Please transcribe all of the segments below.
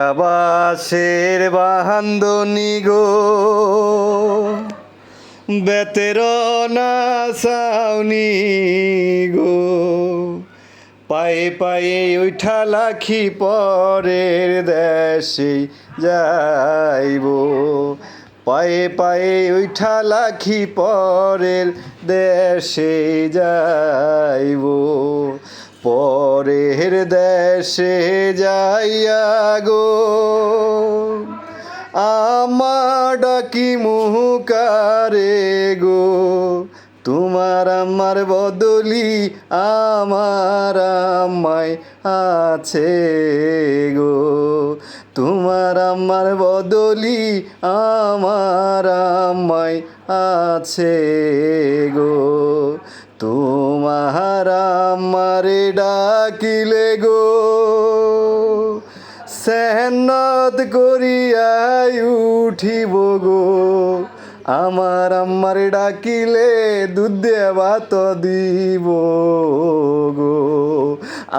বাঁশের বাহান্দনি গো বেতের না সাউনি গো পায়ে পায়ে উঠা লাখি পরের দেশে যাইব পায়ে পায়ে উঠা লাখি পরের দেশে যাইব পরের দেশে যাইয়া গো আমার ডাকি মুহুকারে গো তোমার আমার বদলি আমার আমায় আছে গো তোমার আমার বদলি আমার আমায় আছে গো তোমার আমার ডাকিলে গো সেহনত করিয়াই উঠিব গো আমার আমার ডাকিলে দুধ দেওয়া তো দিব গো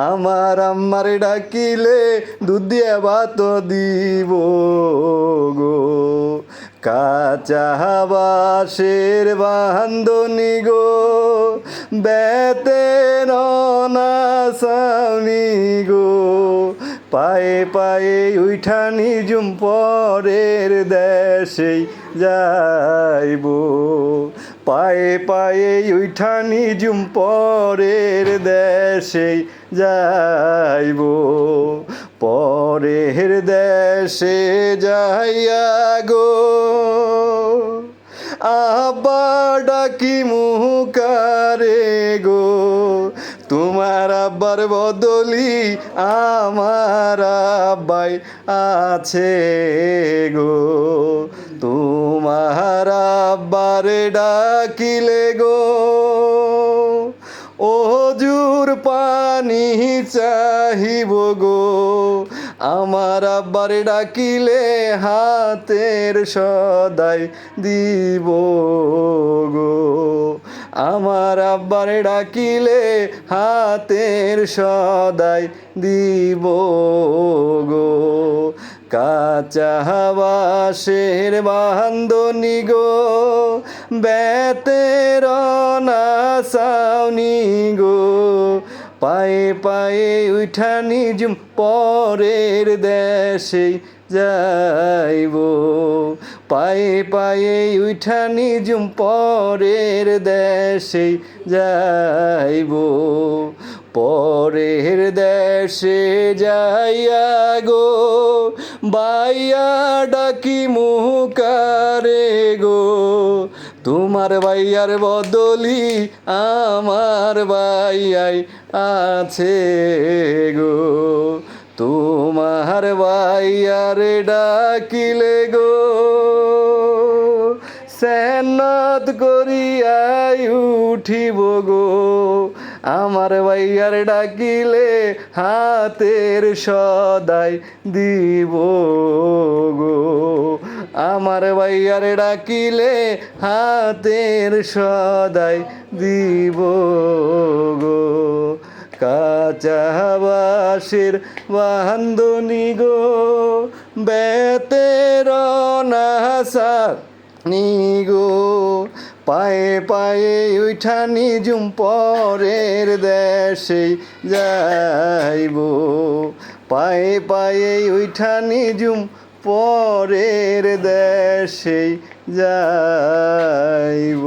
আমার আমার ডাকিলে দুধ দেওয়া তো দিব গো কাঁচা বাঁশের বাহান্দনি গো বেতের না সাউনি গো পায়ে পায়ে উঠা নিজুম পরের দেশে যাইব পায়ে পায়ে উঠা নিজুম পরের দেশে যাইব পরের দেশে যাইয়া গো আব্বা ডাকি মুহুকারে গো তোমার আব্বার বদলি আমার আব্বাই আছে গো তোমার আব্বার ডাকিলে গো ওজুর পানি চাহিব গো আমার আব্বার ডাকিলে হাতের সদাই দিব গো আমার আব্বার ডাকিলে হাতের সদাই দিব গো কাঁচা বাঁশের বাহান্দনি গো বেতের না সাউনি গো পায়ে পায়ে উঠা নিজুম পরের দেশে যাইব পায়ে পায়ে উঠা নিজুম পরের দেশে যাইব পরের দেশে যাইয়া গো বাইয়া ডাকি মুহুকারে গো তোমার বাইয়ার বদলি আমার বাইয়াই আছে গো তোমার বাইয়ার ডাকিলে গো সেহনত করিয়াই উঠিব গো আমার বাইয়ার ডাকিলে হাতের সদাই দিব গো আমার বাইয়ার ডাকিলে হাতের সদাই দিব গো কাঁচা বাঁশের বাহান্দনি গো বেতের না সাউনি গো পায়ে পায়ে উঠা নিজুম পরের দেশে যাইব পায়ে পায়ে উঠা নিজুম পরের দেশে যাইব।